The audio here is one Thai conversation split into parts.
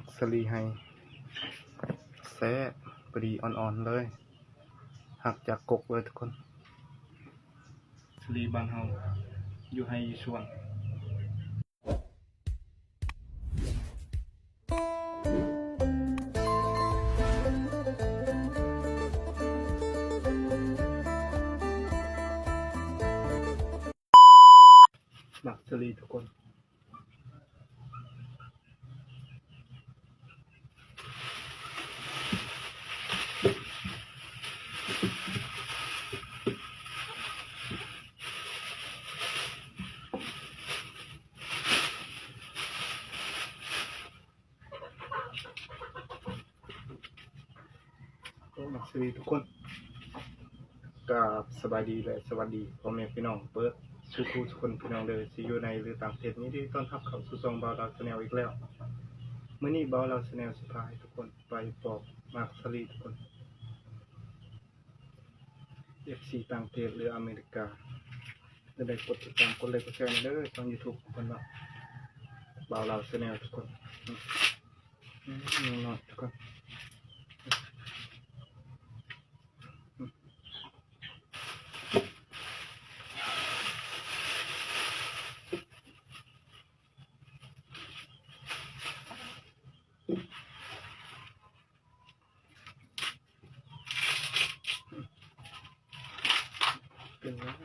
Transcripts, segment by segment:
มักสลีให้แซ่บพอดีอ่อนๆเลยหักจากกกเลยทุกคนสลีบ้านเฮาอยู่ให้สวนมักสลีทุกคนมักสลีทุกคนกับสบายดีและสวัสดีพ่อแม่พี่น้องเปิดสุขุทุกคนพี่น้องเลยสิอยู่ในหรือต่างประเทศนี้ที่ต้อนรับเข้าสู่ช่องบ่าวลาวชาแนลอีกแล้วมื้อนี้บ่าวลาวชาแนลสิพาให้ทุกคนไปปอกมักสลีทุกคน FC ต่างประเทศหรืออเมริกาได้กดติดตามกดไลค์กดแชร์เด้อช่อง YouTube ทุกคนว่าบ่าวลาวชาแนลทุกคนน้อยทุกคนเป็นแล้ว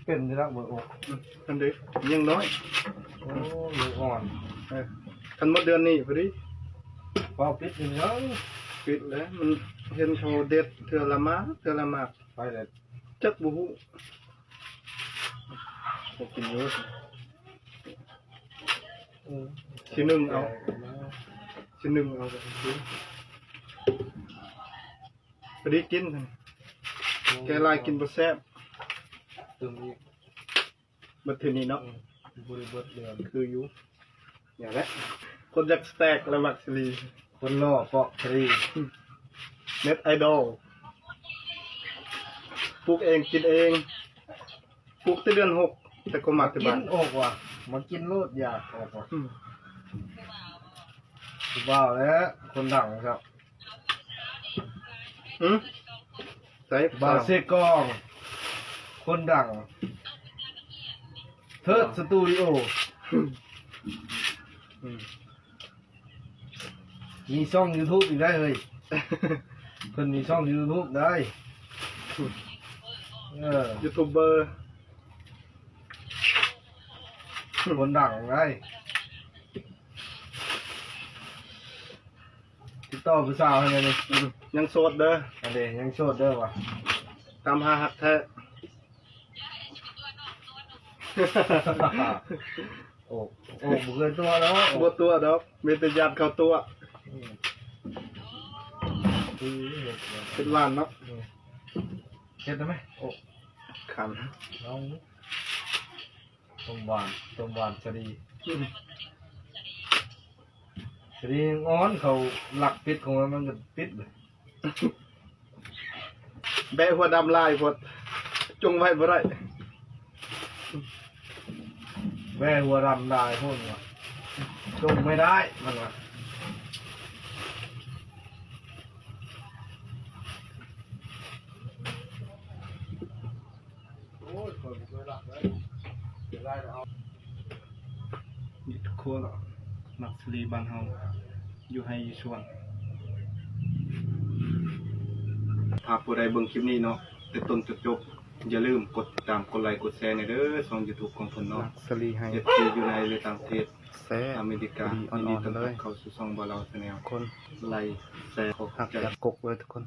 เป็นที่รักเบอร์อกอันเด็กยังน้อยโอ้ลูกอ่อนทันหมดเดือนนี้พอดีพอปิดอยู่ยังปิดแล้วมันเห็นเขาเด็ดเทือละมาเทือละมากไปเลยจักบุหูผมกินเยอะชิ้นหนึ่งเอาชิ้นหนึ่งเอาไปซื้อพอดีกินแกลายกินบะแซ่บตึมอีกบัดเทนี้เนาะบริบทเดือนคืออยู่อย่างนี้คนอยากสแต็กและมักซีรีคนล่อเปาะทรีเน็ตไอดอลปลูกเองกินเองปลูกที่เดือน6แต่ก็มักที่บ้านกินอกว่ะมากินโลดอยากออกว่ะคือบ้าแล้วคนดังครับใส่บาเซกองคนดังเทิร์ดสตูดิโอมีช่อง YouTube อีกได้เลยเพิ่นมีช่อง YouTube ได้ยูทูบเบอร์คนดังได้ติดต่อผู้สาวให้เลยยังโสดเด้ออันเดยังโสดเด้อวะตามหาหักแท้โอ้บุกเกินตัวแล้วบัวตัวดอกมีแต่ญาติเข้าตัวเป็นล้านเนาะเห็นไหมโอ้ขันน้องต้มหวานสดีสดีงอนเขาหลักปิดของมันก็ปิดเลยแบะหัวดำลายพดจงไว้บ่ได้แม่หัวรำได้พวกนี้จงไม่ได้มันวะโอ้ยคนไม่รักเลยได้แล้วนี่ทุกคนมักสลีบ้านเฮาอยู่ให้สวนถ้าผู้ใดเบิ่งคลิปนี้เนาะแต่ต้นจนจบอย่าลืมกดติดตามกดไลค์กดแชร์ในเด้อช่อง YouTube ของเพิ่นเนาะสลีให้ FC อยู่ในหรือต่างประเทศอเมริกายินดีต้อนรับเข้าสู่ช่องบ่าวลาวชาแนลคนไลค์แชร์ขอหักจากกกเลยทุกคน